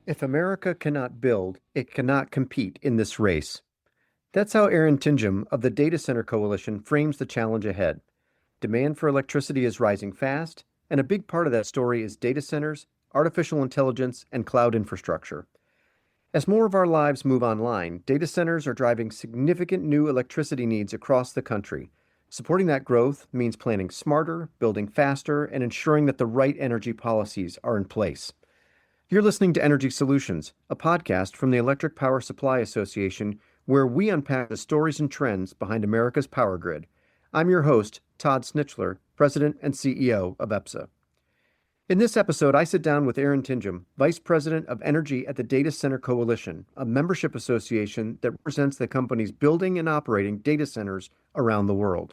If America cannot build, it cannot compete in this race. That's how Aaron Tinjum of the Data Center Coalition frames the challenge ahead. Demand for electricity is rising fast, and a big part of that story is data centers, artificial intelligence, and cloud infrastructure. As more of our lives move online, data centers are driving significant new electricity needs across the country. Supporting that growth means planning smarter, building faster, and ensuring that the right energy policies are in place. You're listening to Energy Solutions, a podcast from the Electric Power Supply Association, where we unpack the stories and trends behind America's power grid. I'm your host, Todd Snitchler, President and CEO of EPSA. In this episode, I sit down with Aaron Tinjum, Vice President of Energy at the Data Center Coalition, a membership association that represents the companies building and operating data centers around the world.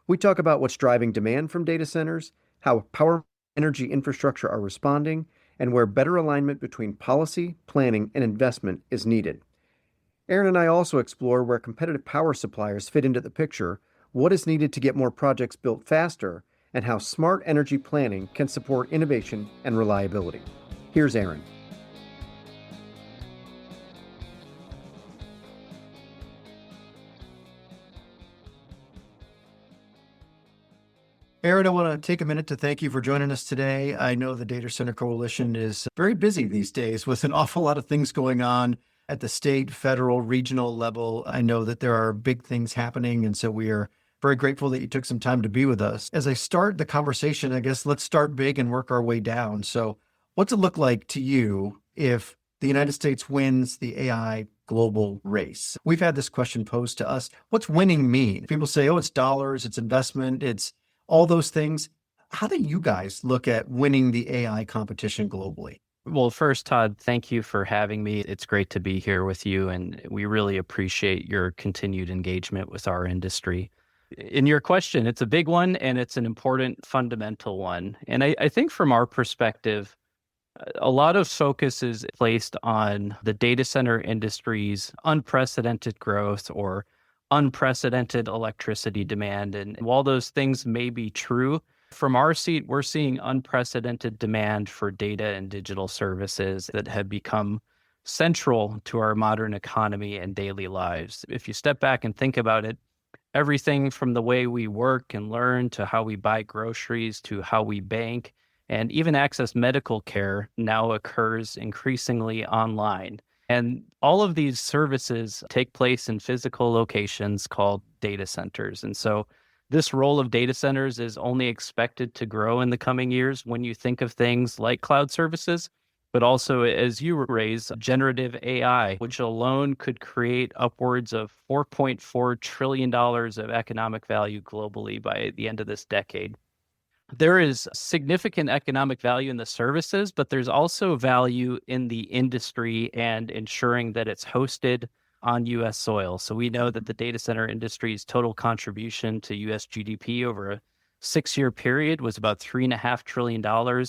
We talk about what's driving demand from data centers, how power energy infrastructure are responding, and where better alignment between policy, planning, and investment is needed. Aaron and I also explore where competitive power suppliers fit into the picture, what is needed to get more projects built faster, and how smart energy planning can support innovation and reliability. Here's Aaron. Aaron, I want to take a minute to thank you for joining us today. I know the Data Center Coalition is very busy these days with an awful lot of things going on at the state, federal, regional level. I know that there are big things happening, and so we are very grateful that you took some time to be with us. As I start the conversation, I guess let's start big and work our way down. So what's it look like to you if the United States wins the AI global race? We've had this question posed to us. What's winning mean? People say, oh, it's dollars, it's investment, it's all those things. How do you guys look at winning the AI competition globally? Well, first, Todd, thank you for having me. It's great to be here with you, and we really appreciate your continued engagement with our industry. In your question, it's a big one, and it's an important fundamental one. And I think from our perspective, a lot of focus is placed on the data center industry's unprecedented growth or unprecedented electricity demand. And while those things may be true, from our seat, we're seeing unprecedented demand for data and digital services that have become central to our modern economy and daily lives. If you step back and think about it, everything from the way we work and learn to how we buy groceries to how we bank and even access medical care now occurs increasingly online. And all of these services take place in physical locations called data centers. And so this role of data centers is only expected to grow in the coming years when you think of things like cloud services, but also, as you raise, generative AI, which alone could create upwards of $4.4 trillion of economic value globally by the end of this decade. There is significant economic value in the services, but there's also value in the industry and ensuring that it's hosted on U.S. soil. So we know that the data center industry's total contribution to U.S. GDP over a 6-year period was about $3.5 trillion.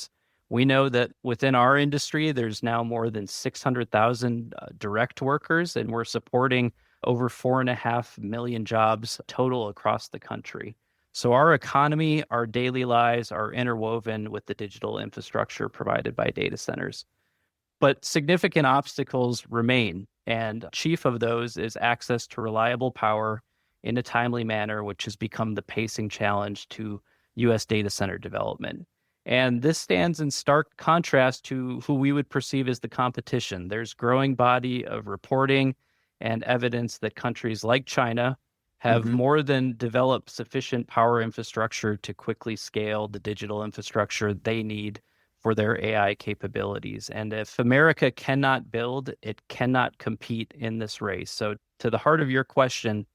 We know that within our industry, there's now more than 600,000 direct workers, and we're supporting over 4.5 million jobs total across the country. So our economy, our daily lives are interwoven with the digital infrastructure provided by data centers. But significant obstacles remain, and chief of those is access to reliable power in a timely manner, which has become the pacing challenge to U.S. data center development. And this stands in stark contrast to who we would perceive as the competition. There's growing body of reporting and evidence that countries like China have more than developed sufficient power infrastructure to quickly scale the digital infrastructure they need for their AI capabilities. And if America cannot build, it cannot compete in this race. So to the heart of your question,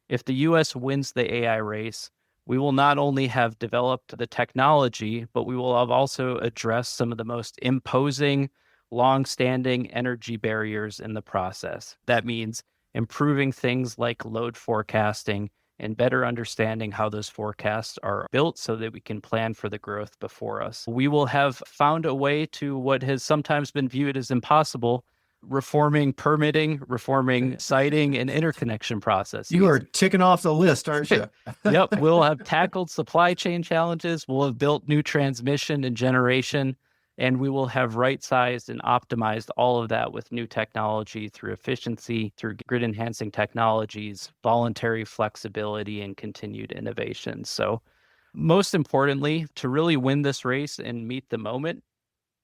if the U.S. wins the AI race, we will not only have developed the technology, but we will have also addressed some of the most imposing, long-standing energy barriers in the process. That means improving things like load forecasting and better understanding how those forecasts are built so that we can plan for the growth before us. We will have found a way to what has sometimes been viewed as impossible, reforming permitting, reforming siting and interconnection processes. You are ticking off the list, aren't you? Yep. We'll have tackled supply chain challenges. We'll have built new transmission and generation And we will have right-sized and optimized all of that with new technology through efficiency, through grid-enhancing technologies, voluntary flexibility, and continued innovation. So most importantly, to really win this race and meet the moment,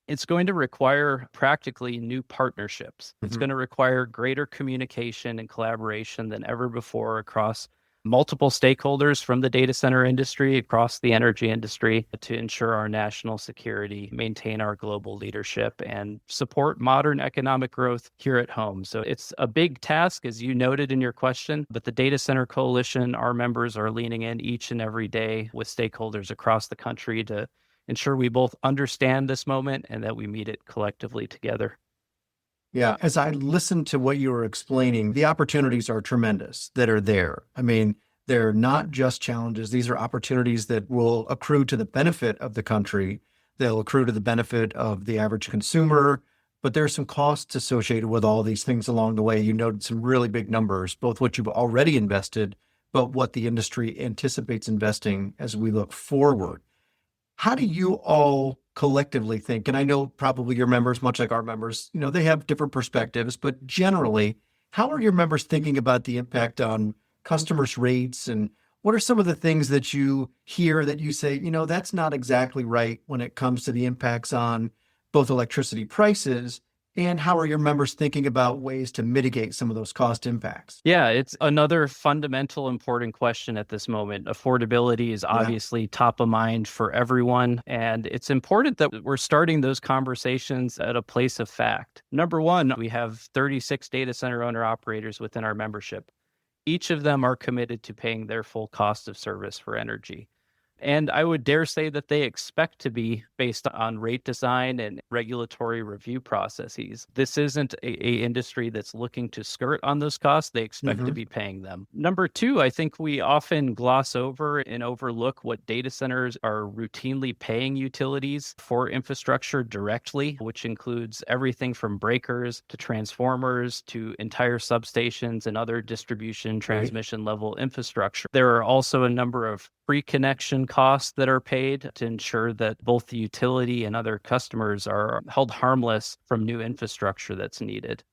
it's going to require practically new partnerships. It's going to require greater communication and collaboration than ever before across multiple stakeholders from the data center industry, across the energy industry, to ensure our national security, maintain our global leadership, and support modern economic growth here at home. So it's a big task, as you noted in your question, but the Data Center Coalition, our members are leaning in each and every day with stakeholders across the country to ensure we both understand this moment and that we meet it collectively together. Yeah, as I listened to what you were explaining, the opportunities are tremendous that are there. I mean, they're not just challenges. These are opportunities that will accrue to the benefit of the country. They'll accrue to the benefit of the average consumer, but there's some costs associated with all these things along the way. You noted some really big numbers, both what you've already invested, but what the industry anticipates investing as we look forward. How do you all collectively think? And I know probably your members, much like our members, they have different perspectives, but generally, how are your members thinking about the impact on customers' rates? And what are some of the things that you hear that you say, that's not exactly right when it comes to the impacts on both electricity prices? And how are your members thinking about ways to mitigate some of those cost impacts? Yeah, it's another fundamental important question at this moment. Affordability is obviously top of mind for everyone. And it's important that we're starting those conversations at a place of fact. Number one, we have 36 data center owner operators within our membership. Each of them are committed to paying their full cost of service for energy. And I would dare say that they expect to be based on rate design and regulatory review processes. This isn't a industry that's looking to skirt on those costs. They expect to be paying them. Number two, I think we often gloss over and overlook what data centers are routinely paying utilities for infrastructure directly, which includes everything from breakers to transformers to entire substations and other distribution transmission level infrastructure. There are also a number of pre-connection costs that are paid to ensure that both the utility and other customers are held harmless from new infrastructure that's needed.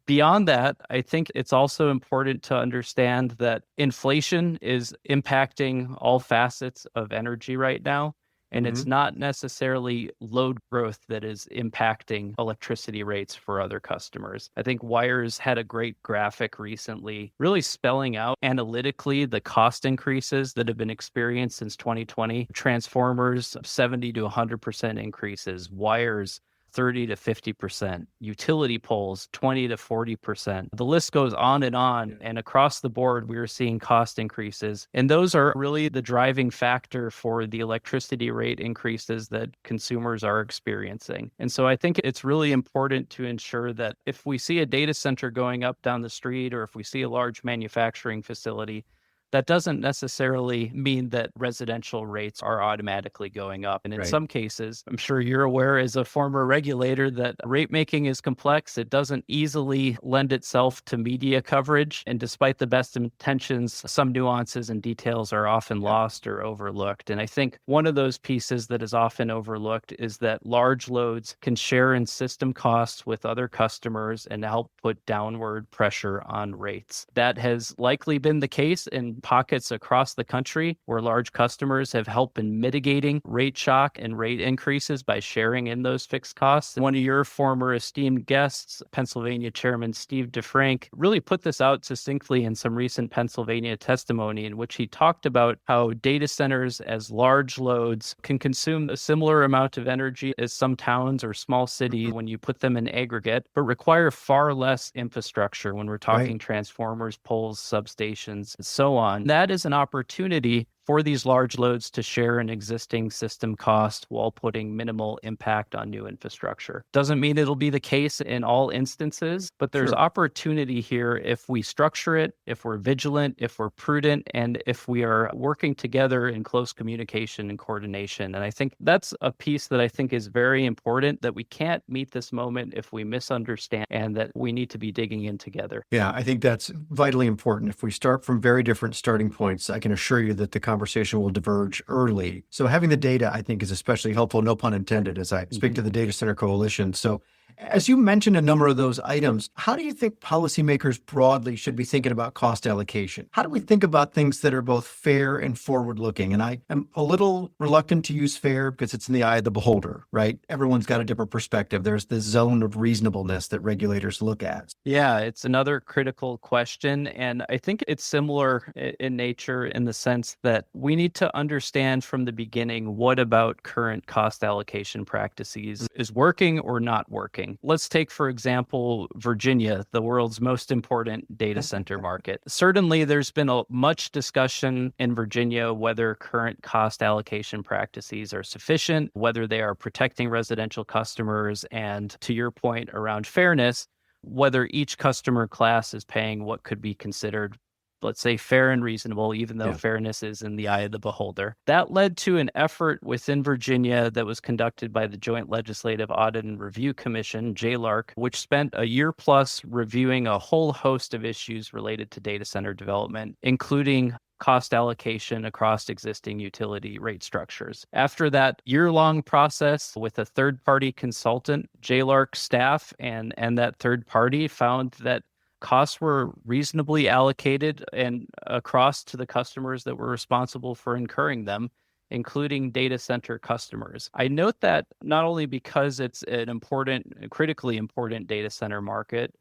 Beyond that, I think it's also important to understand that inflation is impacting all facets of energy right now. And it's not necessarily load growth that is impacting electricity rates for other customers. I think Wires had a great graphic recently, really spelling out analytically the cost increases that have been experienced since 2020. Transformers, 70 to 100% increases. Wires, 30 to 50%, utility poles, 20 to 40%. The list goes on. And across the board, we are seeing cost increases. And those are really the driving factor for the electricity rate increases that consumers are experiencing. And so I think it's really important to ensure that if we see a data center going up down the street, or if we see a large manufacturing facility, that doesn't necessarily mean that residential rates are automatically going up. And in some cases, I'm sure you're aware as a former regulator that rate making is complex. It doesn't easily lend itself to media coverage. And despite the best intentions, some nuances and details are often lost or overlooked. And I think one of those pieces that is often overlooked is that large loads can share in system costs with other customers and help put downward pressure on rates. That has likely been the case in pockets across the country where large customers have helped in mitigating rate shock and rate increases by sharing in those fixed costs. One of your former esteemed guests, Pennsylvania Chairman Steve DeFrank, really put this out succinctly in some recent Pennsylvania testimony in which he talked about how data centers as large loads can consume a similar amount of energy as some towns or small cities when you put them in aggregate, but require far less infrastructure when we're talking transformers, poles, substations, and so on. That is an opportunity for these large loads to share an existing system cost while putting minimal impact on new infrastructure. Doesn't mean it'll be the case in all instances, but there's opportunity here if we structure it, if we're vigilant, if we're prudent, and if we are working together in close communication and coordination. And I think that's a piece that I think is very important, that we can't meet this moment if we misunderstand, and that we need to be digging in together. Yeah, I think that's vitally important. If we start from very different starting points, I can assure you that the conversation will diverge early. So having the data, I think, is especially helpful, no pun intended, as I speak to the Data Center Coalition. So as you mentioned a number of those items, how do you think policymakers broadly should be thinking about cost allocation? How do we think about things that are both fair and forward-looking? And I am a little reluctant to use fair because it's in the eye of the beholder, right? Everyone's got a different perspective. There's this zone of reasonableness that regulators look at. Yeah, it's another critical question. And I think it's similar in nature in the sense that we need to understand from the beginning what about current cost allocation practices is working or not working. Let's take, for example, Virginia, the world's most important data center market. Certainly, there's been much discussion in Virginia whether current cost allocation practices are sufficient, whether they are protecting residential customers, and to your point around fairness, whether each customer class is paying what could be considered, let's say, fair and reasonable, even though fairness is in the eye of the beholder. That led to an effort within Virginia that was conducted by the Joint Legislative Audit and Review Commission, JLARC, which spent a year plus reviewing a whole host of issues related to data center development, including cost allocation across existing utility rate structures. After that year-long process with a third-party consultant, JLARC staff and that third party found that costs were reasonably allocated and across to the customers that were responsible for incurring them, including data center customers. I note that not only because it's an important, critically important data center market,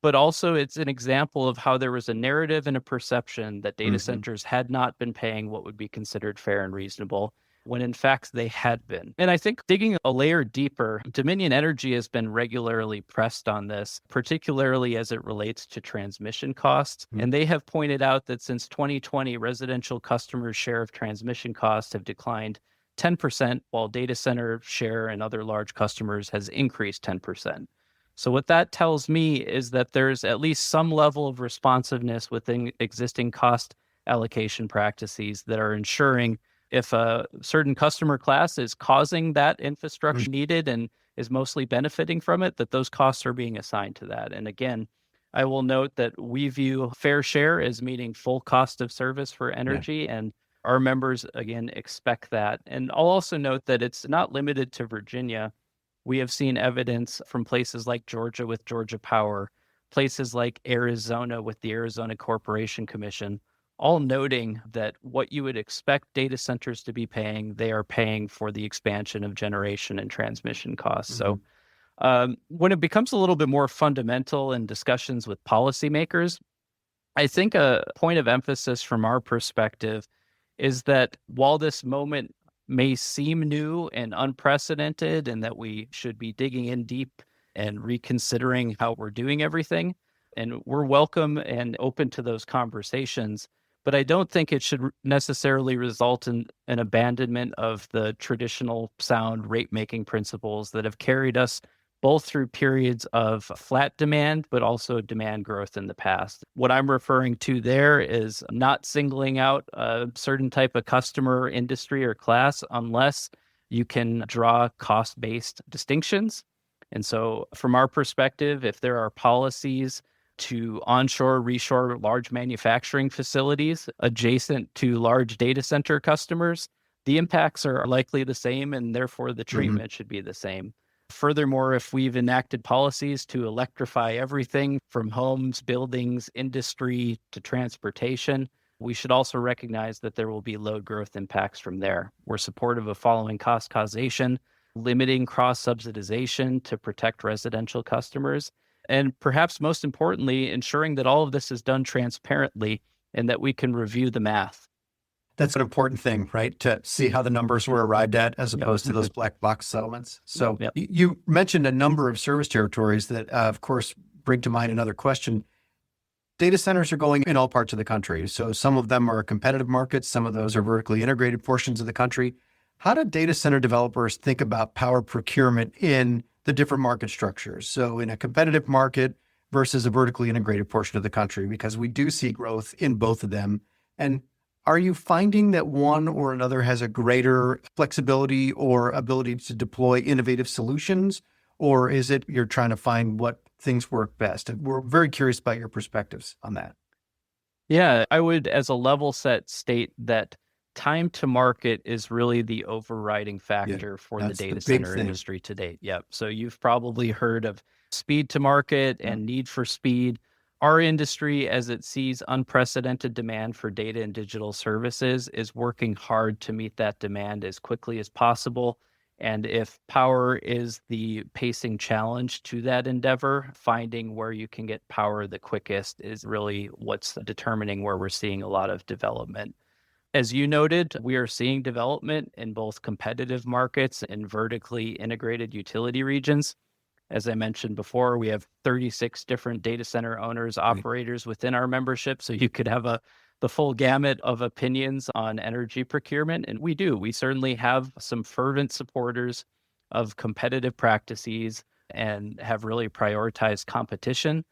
but also it's an example of how there was a narrative and a perception that data centers had not been paying what would be considered fair and reasonable, when in fact they had been. And I think digging a layer deeper, Dominion Energy has been regularly pressed on this, particularly as it relates to transmission costs. And they have pointed out that since 2020, residential customers' share of transmission costs have declined 10%, while data center share and other large customers has increased 10%. So what that tells me is that there's at least some level of responsiveness within existing cost allocation practices that are ensuring if a certain customer class is causing that infrastructure needed and is mostly benefiting from it, that those costs are being assigned to that. And again, I will note that we view fair share as meaning full cost of service for energy, and our members, again, expect that. And I'll also note that it's not limited to Virginia. We have seen evidence from places like Georgia with Georgia Power, places like Arizona with the Arizona Corporation Commission, all noting that what you would expect data centers to be paying, they are paying for the expansion of generation and transmission costs. So when it becomes a little bit more fundamental in discussions with policymakers, I think a point of emphasis from our perspective is that while this moment may seem new and unprecedented and that we should be digging in deep and reconsidering how we're doing everything, and we're welcome and open to those conversations, but I don't think it should necessarily result in an abandonment of the traditional sound rate-making principles that have carried us both through periods of flat demand, but also demand growth in the past. What I'm referring to there is not singling out a certain type of customer, industry, or class unless you can draw cost-based distinctions. And so from our perspective, if there are policies to onshore, reshore large manufacturing facilities adjacent to large data center customers, the impacts are likely the same, and therefore the treatment should be the same. Furthermore, if we've enacted policies to electrify everything from homes, buildings, industry to transportation, we should also recognize that there will be load growth impacts from there. We're supportive of following cost causation, limiting cross-subsidization to protect residential customers, and perhaps most importantly, ensuring that all of this is done transparently and that we can review the math. That's an important thing, right? To see how the numbers were arrived at as opposed to those black box settlements. So you mentioned a number of service territories that, of course, bring to mind another question. Data centers are going in all parts of the country. So some of them are competitive markets. Some of those are vertically integrated portions of the country. How do data center developers think about power procurement in the different market structures? So in a competitive market versus a vertically integrated portion of the country, because we do see growth in both of them. And are you finding that one or another has a greater flexibility or ability to deploy innovative solutions? Or is it you're trying to find what things work best? We're very curious about your perspectives on that. Yeah, I would, as a level set, state that time to market is really the overriding factor for the that's the data big center thing. industry to date. Yep. So you've probably heard of speed to market and need for speed. Our industry, as it sees unprecedented demand for data and digital services, is working hard to meet that demand as quickly as possible. And if power is the pacing challenge to that endeavor, finding where you can get power the quickest is really what's determining where we're seeing a lot of development. As you noted, we are seeing development in both competitive markets and vertically integrated utility regions. As I mentioned before, we have 36 different data center owners, operators within our membership. So you could have the full gamut of opinions on energy procurement. And we do. We certainly have some fervent supporters of competitive practices and have really prioritized competition.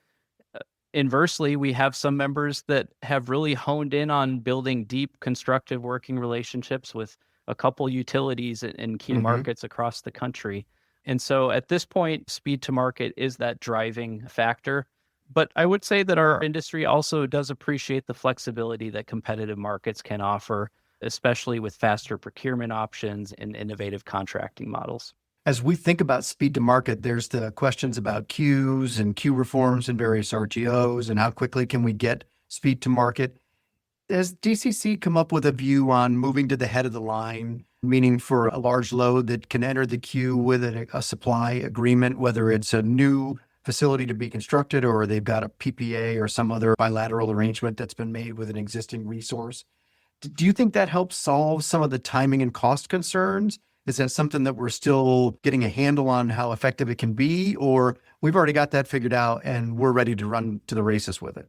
Inversely, we have some members that have really honed in on building deep, constructive working relationships with a couple utilities in key markets across the country. And so at this point, speed to market is that driving factor. But I would say that our industry also does appreciate the flexibility that competitive markets can offer, especially with faster procurement options and innovative contracting models. As we think about speed to market, there's the questions about queues and queue reforms in various RTOs and how quickly can we get speed to market. Has DCC come up with a view on moving to the head of the line, meaning for a large load that can enter the queue with a supply agreement, whether it's a new facility to be constructed or they've got a PPA or some other bilateral arrangement that's been made with an existing resource? Do you think that helps solve some of the timing and cost concerns? Is that something that we're still getting a handle on how effective it can be, or we've already got that figured out and we're ready to run to the races with it?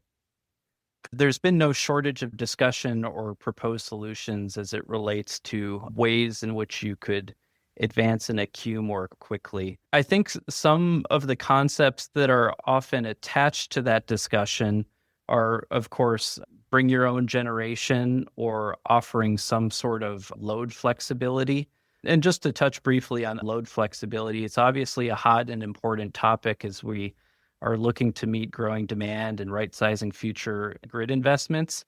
There's been no shortage of discussion or proposed solutions as it relates to ways in which you could advance in a queue more quickly. I think some of the concepts that are often attached to that discussion are, of course, bring your own generation or offering some sort of load flexibility. And just to touch briefly on load flexibility, it's obviously a hot and important topic as we are looking to meet growing demand and right-sizing future grid investments.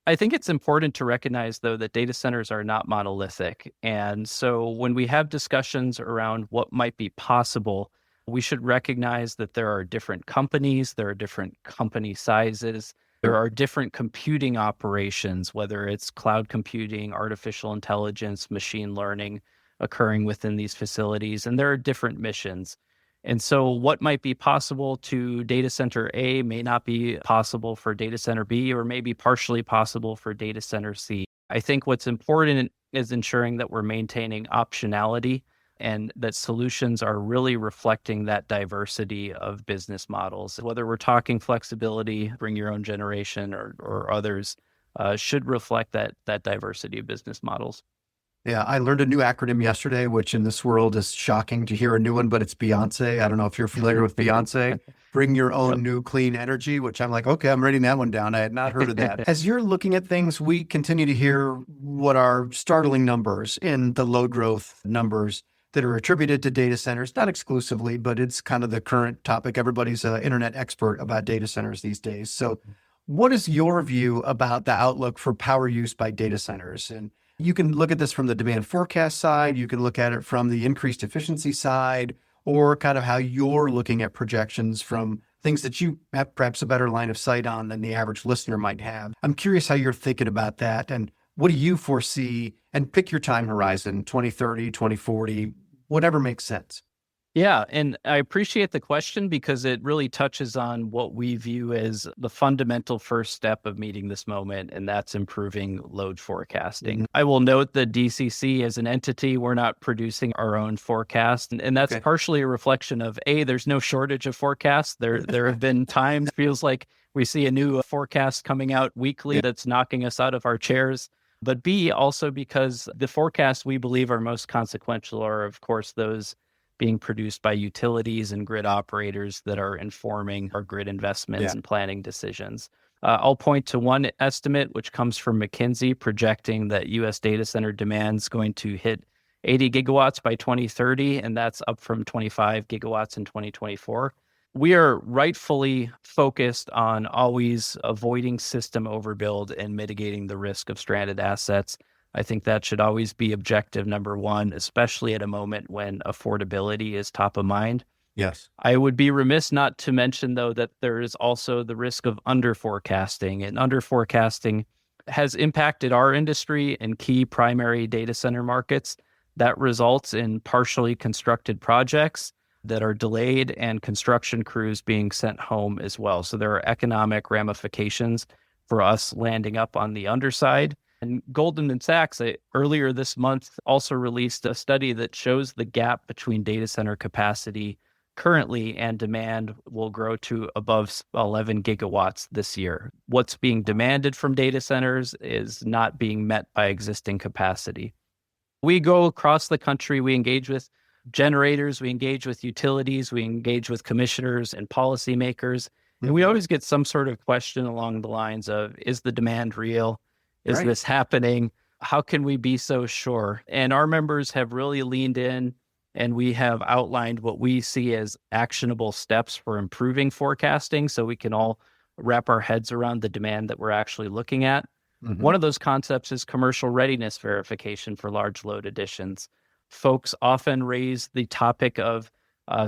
I think it's important to recognize, though, that data centers are not monolithic. And so when we have discussions around what might be possible, we should recognize that there are different companies, there are different company sizes, there are different computing operations, whether it's cloud computing, artificial intelligence, machine learning occurring within these facilities, and there are different missions. And so what might be possible to data center A may not be possible for data center B, or maybe partially possible for data center C. I think what's important is ensuring that we're maintaining optionality and that solutions are really reflecting that diversity of business models. Whether we're talking flexibility, bring your own generation, or others, should reflect that diversity of business models. Yeah, I learned a new acronym yesterday, which in this world is shocking to hear a new one, but it's Beyonce. I don't know if you're familiar with Beyonce. Bring your own new clean energy, which I'm like, okay, I'm writing that one down. I had not heard of that. As you're looking at things, we continue to hear what are startling numbers in the load growth numbers that are attributed to data centers, not exclusively, but it's kind of the current topic. Everybody's an internet expert about data centers these days. So what is your view about the outlook for power use by data centers? And you can look at this from the demand forecast side, you can look at it from the increased efficiency side, or kind of how you're looking at projections from things that you have perhaps a better line of sight on than the average listener might have. I'm curious how you're thinking about that, and what do you foresee? And pick your time horizon, 2030, 2040, whatever makes sense. Yeah, and I appreciate the question because it really touches on what we view as the fundamental first step of meeting this moment, and that's improving load forecasting. I will note that DCC as an entity, we're not producing our own forecast, and that's partially a reflection of, A, there's no shortage of forecasts. There have been times, feels like we see a new forecast coming out weekly that's knocking us out of our chairs. But B, also because the forecasts we believe are most consequential are, of course, those being produced by utilities and grid operators that are informing our grid investments and planning decisions. I'll point to one estimate, which comes from McKinsey, projecting that U.S. data center demand is going to hit 80 gigawatts by 2030, and that's up from 25 gigawatts in 2024. We are rightfully focused on always avoiding system overbuild and mitigating the risk of stranded assets. I think that should always be objective number one, especially at a moment when affordability is top of mind. Yes. I would be remiss not to mention, though, that there is also the risk of under forecasting, and under forecasting has impacted our industry in key primary data center markets. That results in partially constructed projects that are delayed and construction crews being sent home as well. So there are economic ramifications for us landing up on the underside. And Goldman Sachs earlier this month also released a study that shows the gap between data center capacity currently and demand will grow to above 11 gigawatts this year. What's being demanded from data centers is not being met by existing capacity. We go across the country, we engage with generators, we engage with utilities, we engage with commissioners and policymakers, and we always get some sort of question along the lines of, is the demand real? Is Right. this happening? How can we be so sure? And our members have really leaned in, and we have outlined what we see as actionable steps for improving forecasting so we can all wrap our heads around the demand that we're actually looking at. One of those concepts is commercial readiness verification for large load additions. Folks often raise the topic of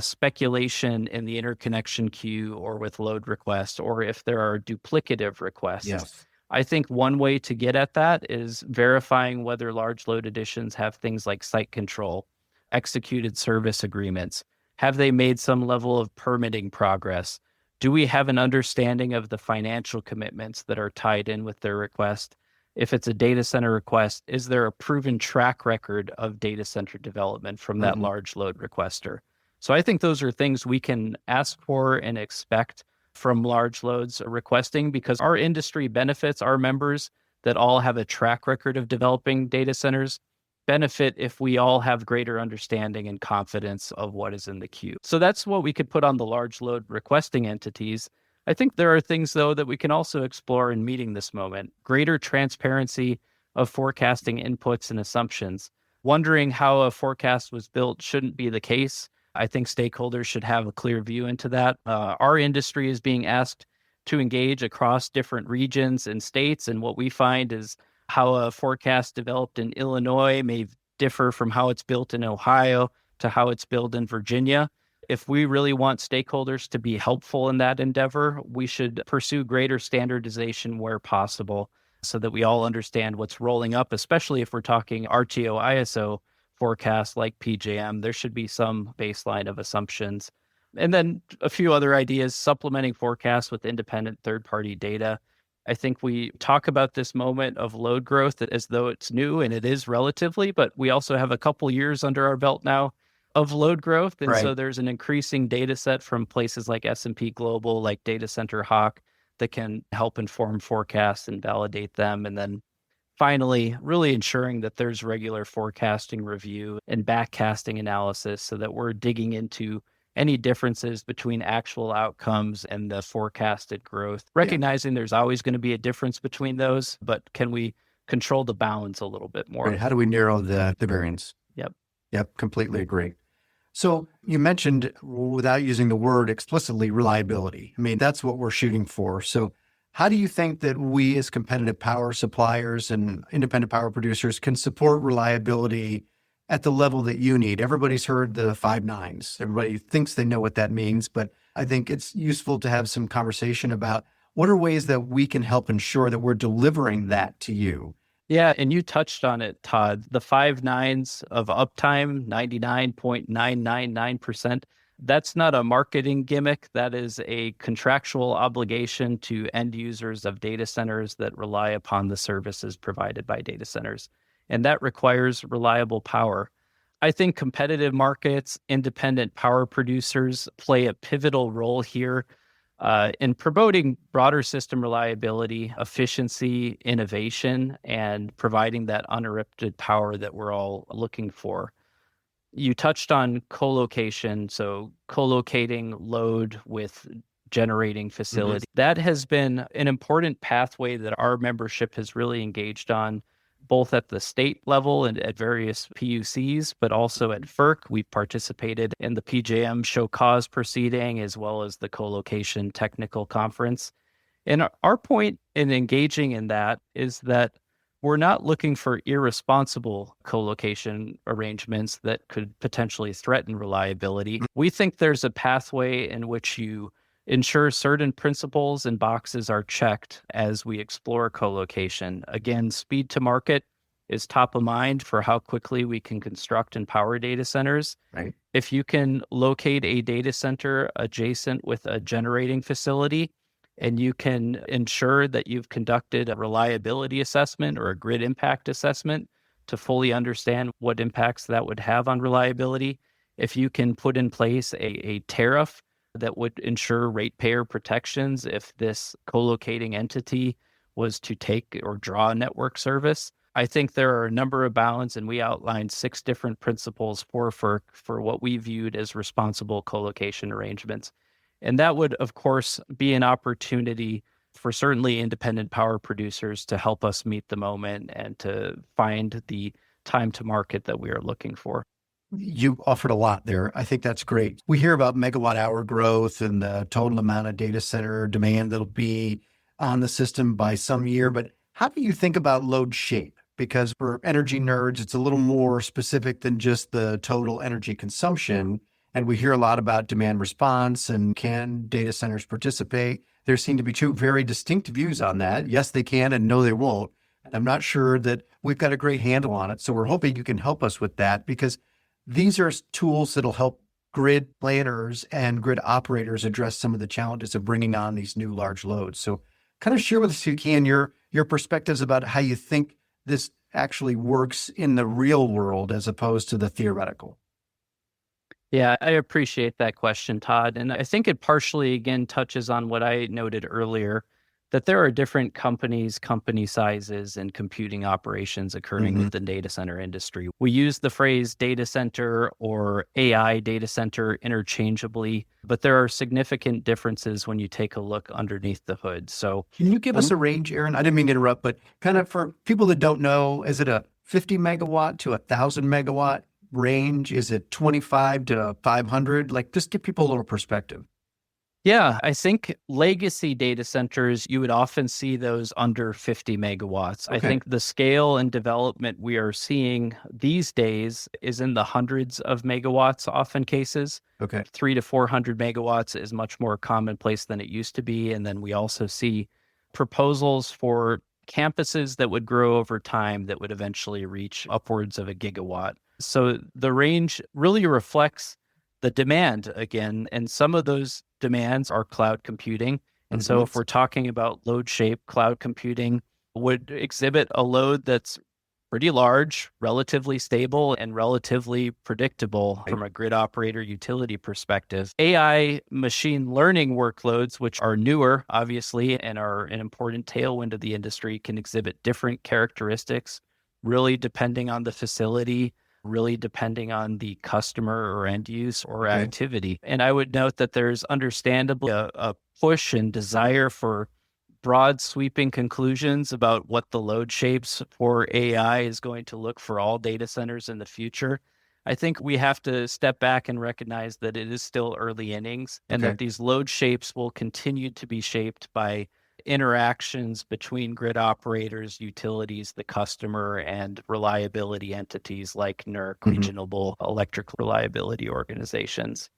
speculation in the interconnection queue or with load requests, or if there are duplicative requests. Yes. I think one way to get at that is verifying whether large load additions have things like site control, executed service agreements. Have they made some level of permitting progress? Do we have an understanding of the financial commitments that are tied in with their request? If it's a data center request, is there a proven track record of data center development from that large load requester? So I think those are things we can ask for and expect from large loads requesting, because our industry benefits our members that all have a track record of developing data centers benefit if we all have greater understanding and confidence of what is in the queue. So that's what we could put on the large load requesting entities. I think there are things, though, that we can also explore in meeting this moment. Greater transparency of forecasting inputs and assumptions. Wondering how a forecast was built shouldn't be the case. I think stakeholders should have a clear view into that. Our industry is being asked to engage across different regions and states, and what we find is how a forecast developed in Illinois may differ from how it's built in Ohio to how it's built in Virginia. If we really want stakeholders to be helpful in that endeavor, we should pursue greater standardization where possible so that we all understand what's rolling up, especially if we're talking RTO ISO forecasts like PJM. There should be some baseline of assumptions. And then a few other ideas, supplementing forecasts with independent third-party data. I think we talk about this moment of load growth as though it's new, and it is relatively, but we also have a couple years under our belt now of load growth. And so there's an increasing data set from places like S&P Global, like Data Center Hawk, that can help inform forecasts and validate them. And then finally, really ensuring that there's regular forecasting review and backcasting analysis so that we're digging into any differences between actual outcomes and the forecasted growth, recognizing there's always going to be a difference between those, but can we control the bounds a little bit more? Right. How do we narrow the variance? Yep. Completely agree. So you mentioned, without using the word explicitly, reliability. I mean, that's what we're shooting for. So how do you think that we as competitive power suppliers and independent power producers can support reliability at the level that you need? Everybody's heard the 5 nines. Everybody thinks they know what that means, but I think it's useful to have some conversation about what are ways that we can help ensure that we're delivering that to you. Yeah, and you touched on it, Todd. The 5 nines of uptime, 99.999%. That's not a marketing gimmick. That is a contractual obligation to end users of data centers that rely upon the services provided by data centers. And that requires reliable power. I think competitive markets, independent power producers play a pivotal role here in promoting broader system reliability, efficiency, innovation, and providing that uninterrupted power that we're all looking for. You touched on co-location, so co-locating load with generating facility. That has been an important pathway that our membership has really engaged on, both at the state level and at various PUCs, but also at FERC. We've participated in the PJM show cause proceeding, as well as the co-location technical conference. And our point in engaging in that is that we're not looking for irresponsible co-location arrangements that could potentially threaten reliability. We think there's a pathway in which you ensure certain principles and boxes are checked as we explore co-location. Again, speed to market is top of mind for how quickly we can construct and power data centers. Right. If you can locate a data center adjacent with a generating facility, and you can ensure that you've conducted a reliability assessment or a grid impact assessment to fully understand what impacts that would have on reliability, if you can put in place a tariff that would ensure ratepayer protections if this co-locating entity was to take or draw a network service, I think there are a number of bounds, and we outlined 6 different principles for FERC for what we viewed as responsible co-location arrangements. And that would, of course, be an opportunity for certainly independent power producers to help us meet the moment and to find the time to market that we are looking for. You offered a lot there. I think that's great. We hear about megawatt hour growth and the total amount of data center demand that'll be on the system by some year, but how do you think about load shape? Because for energy nerds, it's a little more specific than just the total energy consumption. And we hear a lot about demand response and can data centers participate? There seem to be 2 very distinct views on that. Yes, they can, and no, they won't. And I'm not sure that we've got a great handle on it. So we're hoping you can help us with that, because these are tools that'll help grid planners and grid operators address some of the challenges of bringing on these new large loads. So kind of share with us, if you can, your perspectives about how you think this actually works in the real world as opposed to the theoretical. Yeah, I appreciate that question, Todd. And I think it partially, again, touches on what I noted earlier, that there are different companies, company sizes, and computing operations occurring within the data center industry. We use the phrase data center or AI data center interchangeably, but there are significant differences when you take a look underneath the hood. So can you give us a range, Aaron? I didn't mean to interrupt, but kind of for people that don't know, is it a 50 megawatt to 1,000 megawatt range? Is it 25 to 500? Like, just give people a little perspective. Yeah, I think legacy data centers, you would often see those under 50 megawatts. Okay. I think the scale and development we are seeing these days is in the hundreds of megawatts, often cases. Okay. 300 to 400 megawatts is much more commonplace than it used to be. And then we also see proposals for campuses that would grow over time that would eventually reach upwards of a gigawatt. So the range really reflects the demand again, and some of those demands are cloud computing. And so if we're talking about load shape, cloud computing would exhibit a load that's pretty large, relatively stable, and relatively predictable from a grid operator utility perspective. AI machine learning workloads, which are newer, obviously, and are an important tailwind of the industry, can exhibit different characteristics, really depending on the facility, really depending on the customer or end use or activity. And I would note that there's understandably a push and desire for broad sweeping conclusions about what the load shapes for AI is going to look for all data centers in the future. I think we have to step back and recognize that it is still early innings and that these load shapes will continue to be shaped by interactions between grid operators, utilities, the customer, and reliability entities like NERC, regional electric reliability organizations.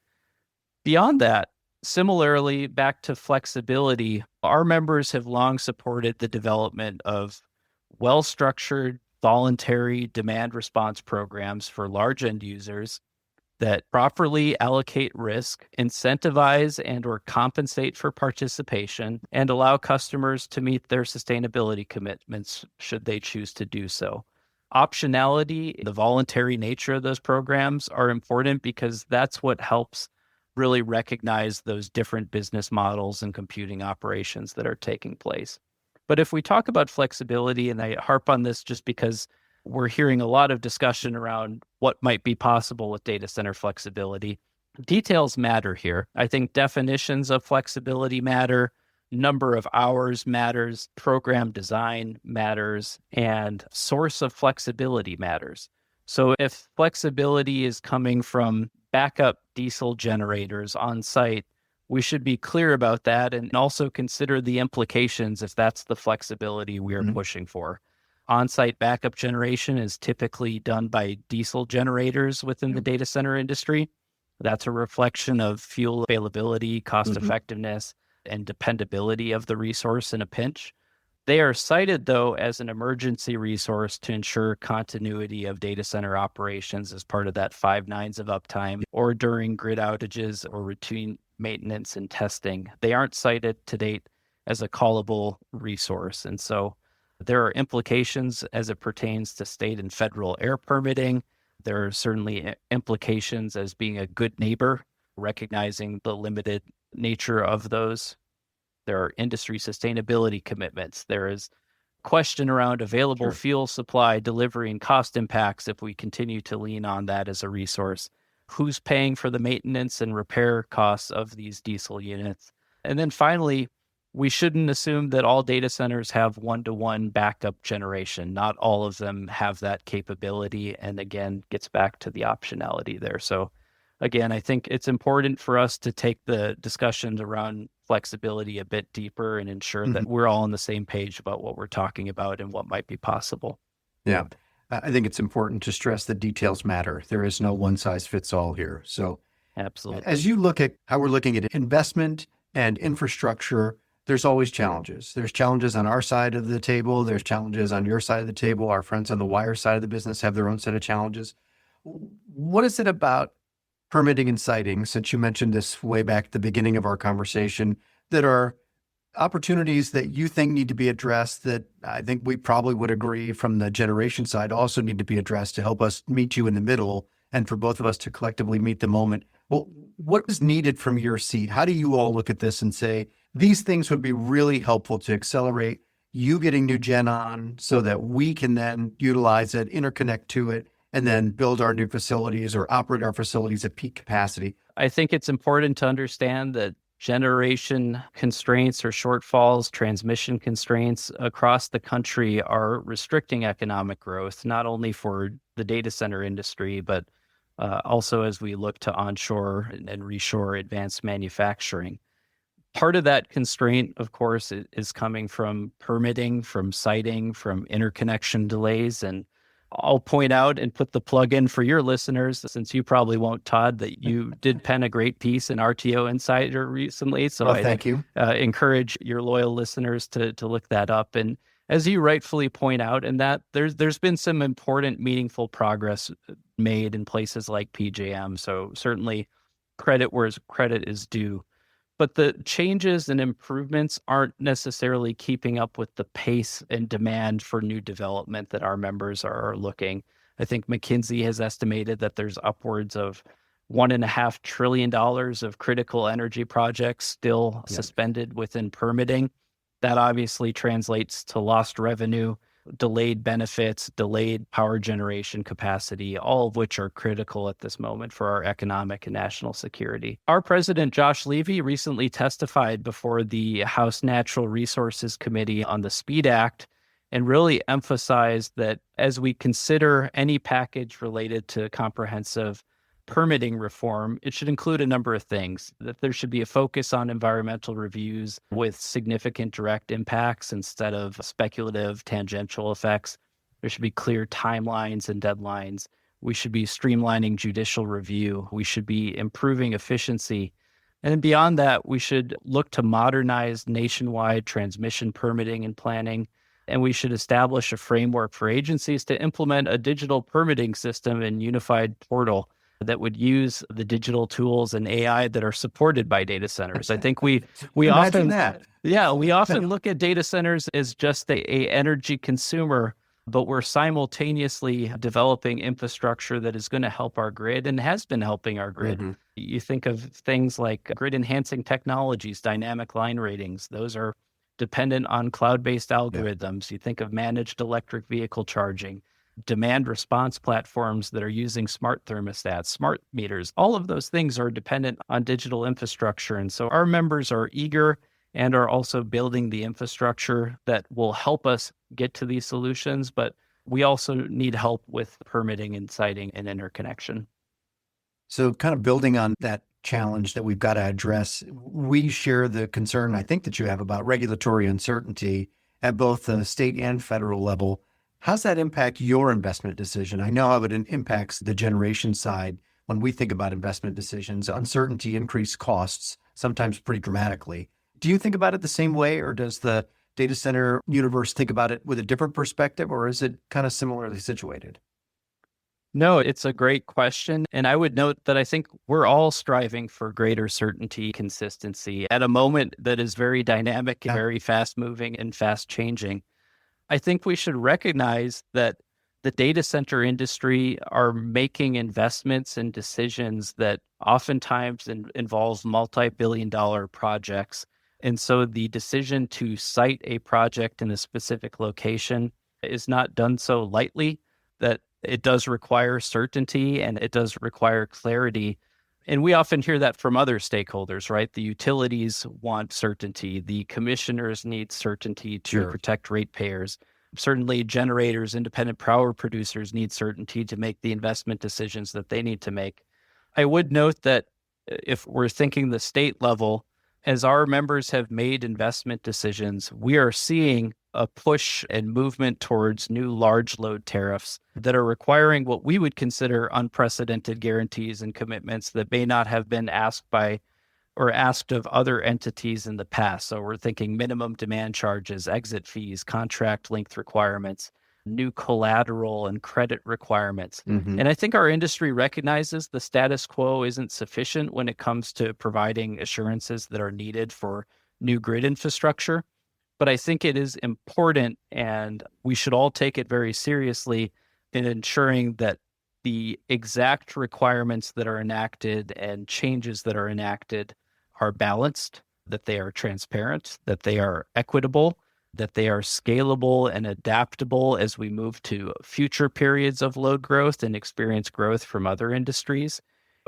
Beyond that, similarly, back to flexibility, our members have long supported the development of well-structured, voluntary demand response programs for large end users that properly allocate risk, incentivize and or compensate for participation, and allow customers to meet their sustainability commitments should they choose to do so. Optionality, the voluntary nature of those programs are important because that's what helps really recognize those different business models and computing operations that are taking place. But if we talk about flexibility, and I harp on this just because we're hearing a lot of discussion around what might be possible with data center flexibility, details matter here. I think definitions of flexibility matter, number of hours matters, program design matters, and source of flexibility matters. So if flexibility is coming from backup diesel generators on site, we should be clear about that and also consider the implications if that's the flexibility we are pushing for. on-site backup generation is typically done by diesel generators within the data center industry. That's a reflection of fuel availability, cost effectiveness, and dependability of the resource in a pinch. They are cited, though, as an emergency resource to ensure continuity of data center operations as part of that 5 nines of uptime or during grid outages or routine maintenance and testing. They aren't cited to date as a callable resource. And so there are implications as it pertains to state and federal air permitting. There are certainly implications as being a good neighbor, recognizing the limited nature of those. There are industry sustainability commitments. There is question around available fuel supply, delivery, and cost impacts if we continue to lean on that as a resource. Who's paying for the maintenance and repair costs of these diesel units? And then finally, we shouldn't assume that all data centers have one-to-one backup generation. Not all of them have that capability. And again, gets back to the optionality there. So again, I think it's important for us to take the discussions around flexibility a bit deeper and ensure that we're all on the same page about what we're talking about and what might be possible. Yeah. I think it's important to stress that details matter. There is no one size fits all here. So Absolutely. as you look at how we're looking at investment and infrastructure, there's always challenges. There's challenges on our side of the table. There's challenges on your side of the table. Our friends on the wire side of the business have their own set of challenges. What is it about permitting and siting, since you mentioned this way back at the beginning of our conversation, that are opportunities that you think need to be addressed that I think we probably would agree from the generation side also need to be addressed to help us meet you in the middle and for both of us to collectively meet the moment? Well, what is needed from your seat? How do you all look at this and say, these things would be really helpful to accelerate you getting new gen on so that we can then utilize it, interconnect to it, and then build our new facilities or operate our facilities at peak capacity? I think it's important to understand that generation constraints or shortfalls, transmission constraints across the country are restricting economic growth, not only for the data center industry, but also as we look to onshore and reshore advanced manufacturing. Part of that constraint, of course, is coming from permitting, from siting, from interconnection delays. And I'll point out and put the plug in for your listeners, since you probably won't, Todd, that you did pen a great piece in RTO Insider recently. So thank you. Encourage your loyal listeners to look that up. And as you rightfully point out, in that there's been some important, meaningful progress made in places like PJM. So certainly credit where credit is due. But the changes and improvements aren't necessarily keeping up with the pace and demand for new development that our members are looking. I think McKinsey has estimated that there's upwards of $1.5 trillion of critical energy projects still suspended within permitting. That obviously translates to lost revenue, delayed benefits, delayed power generation capacity, all of which are critical at this moment for our economic and national security. Our president, Josh Levy, recently testified before the House Natural Resources Committee on the SPEED Act and really emphasized that as we consider any package related to comprehensive permitting reform, it should include a number of things, that there should be a focus on environmental reviews with significant direct impacts instead of speculative tangential effects. There should be clear timelines and deadlines. We should be streamlining judicial review. We should be improving efficiency. And then beyond that, we should look to modernize nationwide transmission permitting and planning. And we should establish a framework for agencies to implement a digital permitting system and unified portal that would use the digital tools and AI that are supported by data centers. I think we often look at data centers as just a energy consumer, but we're simultaneously developing infrastructure that is going to help our grid and has been helping our grid. Mm-hmm. You think of things like grid enhancing technologies, dynamic line ratings. Those are dependent on cloud-based algorithms. You think of managed electric vehicle charging, demand response platforms that are using smart thermostats, smart meters. All of those things are dependent on digital infrastructure. And so our members are eager and are also building the infrastructure that will help us get to these solutions. But we also need help with permitting and siting and interconnection. So kind of building on that challenge that we've got to address, we share the concern I think that you have about regulatory uncertainty at both the state and federal level. How's that impact your investment decision? I know how it impacts the generation side. When we think about investment decisions, uncertainty increased costs, sometimes pretty dramatically. Do you think about it the same way, or does the data center universe think about it with a different perspective, or is it kind of similarly situated? No, it's a great question. And I would note that I think we're all striving for greater certainty, consistency at a moment that is very dynamic, Yeah. very fast moving, and fast changing. I think we should recognize that the data center industry are making investments and decisions that oftentimes involve multi-billion dollar projects. And so the decision to site a project in a specific location is not done so lightly, that it does require certainty and it does require clarity. And we often hear that from other stakeholders, right? The utilities want certainty. The commissioners need certainty to Sure. protect ratepayers. Certainly, generators, independent power producers need certainty to make the investment decisions that they need to make. I would note that if we're thinking the state level, as our members have made investment decisions, we are seeing a push and movement towards new large load tariffs that are requiring what we would consider unprecedented guarantees and commitments that may not have been asked by or asked of other entities in the past. So we're thinking minimum demand charges, exit fees, contract length requirements, new collateral and credit requirements. Mhm. And I think our industry recognizes the status quo isn't sufficient when it comes to providing assurances that are needed for new grid infrastructure. But I think it is important, and we should all take it very seriously in ensuring that the exact requirements that are enacted and changes that are enacted are balanced, that they are transparent, that they are equitable, that they are scalable and adaptable as we move to future periods of load growth and experience growth from other industries.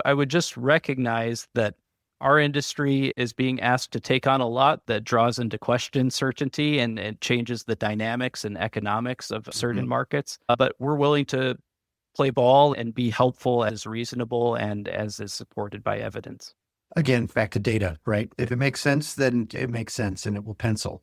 I would just recognize that our industry is being asked to take on a lot that draws into question certainty and changes the dynamics and economics of certain markets. But we're willing to play ball and be helpful as reasonable and as is supported by evidence. Again, back to data, right? If it makes sense, then it makes sense and it will pencil.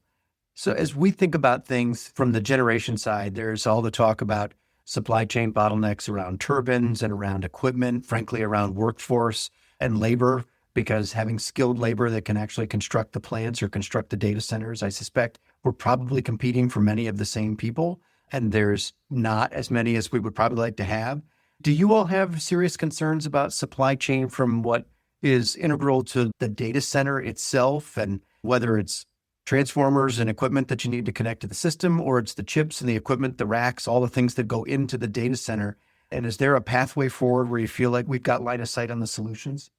So as we think about things from the generation side, there's all the talk about supply chain bottlenecks around turbines and around equipment, frankly, around workforce and labor, because having skilled labor that can actually construct the plants or construct the data centers, I suspect we're probably competing for many of the same people, and there's not as many as we would probably like to have. Do you all have serious concerns about supply chain from what is integral to the data center itself, and whether it's transformers and equipment that you need to connect to the system, or it's the chips and the equipment, the racks, all the things that go into the data center? And is there a pathway forward where you feel like we've got line of sight on the solutions?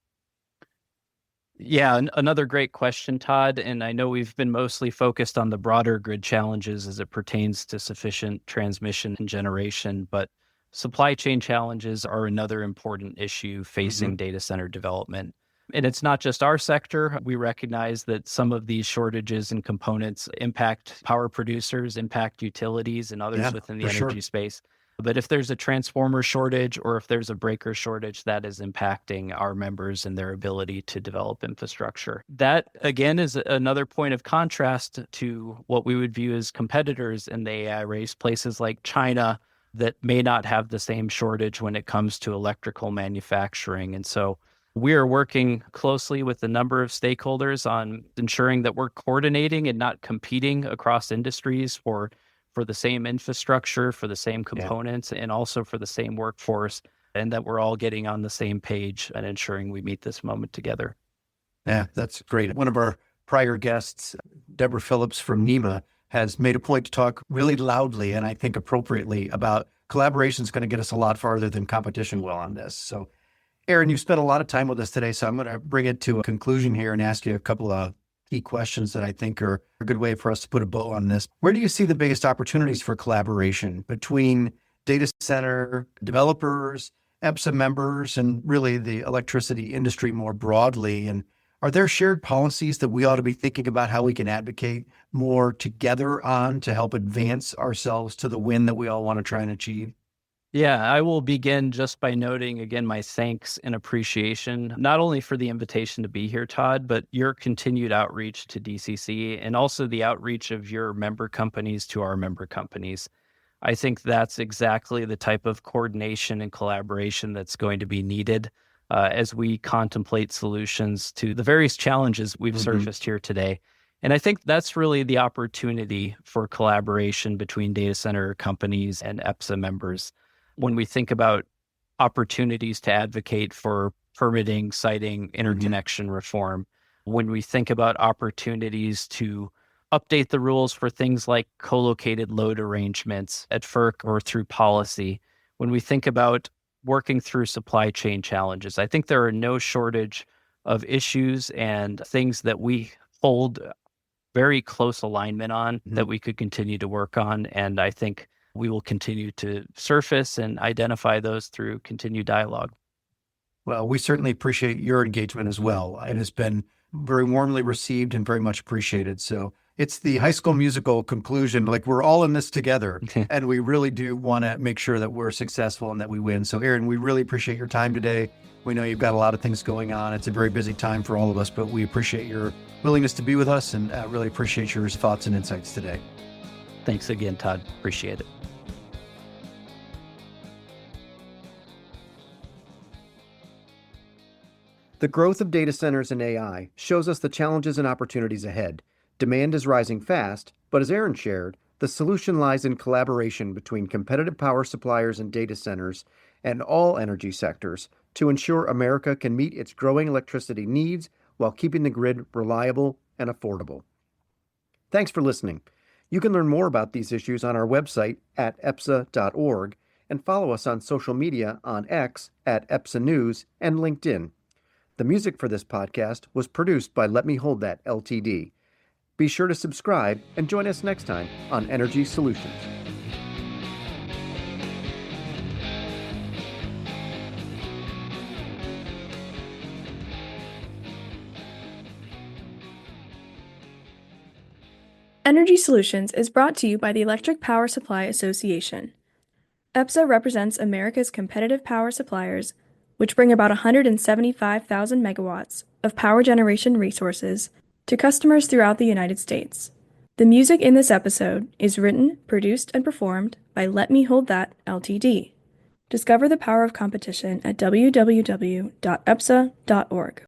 Yeah, another great question, Todd. And I know we've been mostly focused on the broader grid challenges as it pertains to sufficient transmission and generation, but supply chain challenges are another important issue facing data center development. And it's not just our sector. We recognize that some of these shortages and components impact power producers, impact utilities, and others within the for sure. energy space. But if there's a transformer shortage or if there's a breaker shortage, that is impacting our members and their ability to develop infrastructure. That, again, is another point of contrast to what we would view as competitors in the AI race, places like China that may not have the same shortage when it comes to electrical manufacturing. And so we are working closely with a number of stakeholders on ensuring that we're coordinating and not competing across industries for the same infrastructure, for the same components, and also for the same workforce, and that we're all getting on the same page and ensuring we meet this moment together. Yeah, that's great. One of our prior guests, Deborah Phillips from NEMA, has made a point to talk really loudly and I think appropriately about collaboration is going to get us a lot farther than competition will on this. So, Aaron, you've spent a lot of time with us today, so I'm going to bring it to a conclusion here and ask you a couple of key questions that I think are a good way for us to put a bow on this. Where do you see the biggest opportunities for collaboration between data center developers, EPSA members, and really the electricity industry more broadly? And are there shared policies that we ought to be thinking about how we can advocate more together on to help advance ourselves to the win that we all want to try and achieve? Yeah, I will begin just by noting again my thanks and appreciation, not only for the invitation to be here, Todd, but your continued outreach to DCC and also the outreach of your member companies to our member companies. I think that's exactly the type of coordination and collaboration that's going to be needed as we contemplate solutions to the various challenges we've surfaced here today. And I think that's really the opportunity for collaboration between data center companies and EPSA members. When we think about opportunities to advocate for permitting, siting, interconnection reform, when we think about opportunities to update the rules for things like co-located load arrangements at FERC or through policy, when we think about working through supply chain challenges, I think there are no shortage of issues and things that we hold very close alignment on that we could continue to work on. And I think we will continue to surface and identify those through continued dialogue. Well, we certainly appreciate your engagement as well. It has been very warmly received and very much appreciated. So it's the High School Musical conclusion, like we're all in this together, and we really do want to make sure that we're successful and that we win. So Aaron, we really appreciate your time today. We know you've got a lot of things going on. It's a very busy time for all of us, but we appreciate your willingness to be with us and really appreciate your thoughts and insights today. Thanks again, Todd. Appreciate it. The growth of data centers and AI shows us the challenges and opportunities ahead. Demand is rising fast, but as Aaron shared, the solution lies in collaboration between competitive power suppliers and data centers and all energy sectors to ensure America can meet its growing electricity needs while keeping the grid reliable and affordable. Thanks for listening. You can learn more about these issues on our website at epsa.org and follow us on social media on X at EPSA News and LinkedIn. The music for this podcast was produced by Let Me Hold That Ltd. Be sure to subscribe and join us next time on Energy Solutions. Energy Solutions is brought to you by the Electric Power Supply Association. EPSA represents America's competitive power suppliers, which bring about 175,000 megawatts of power generation resources to customers throughout the United States. The music in this episode is written, produced, and performed by Let Me Hold That Ltd. Discover the power of competition at www.epsa.org.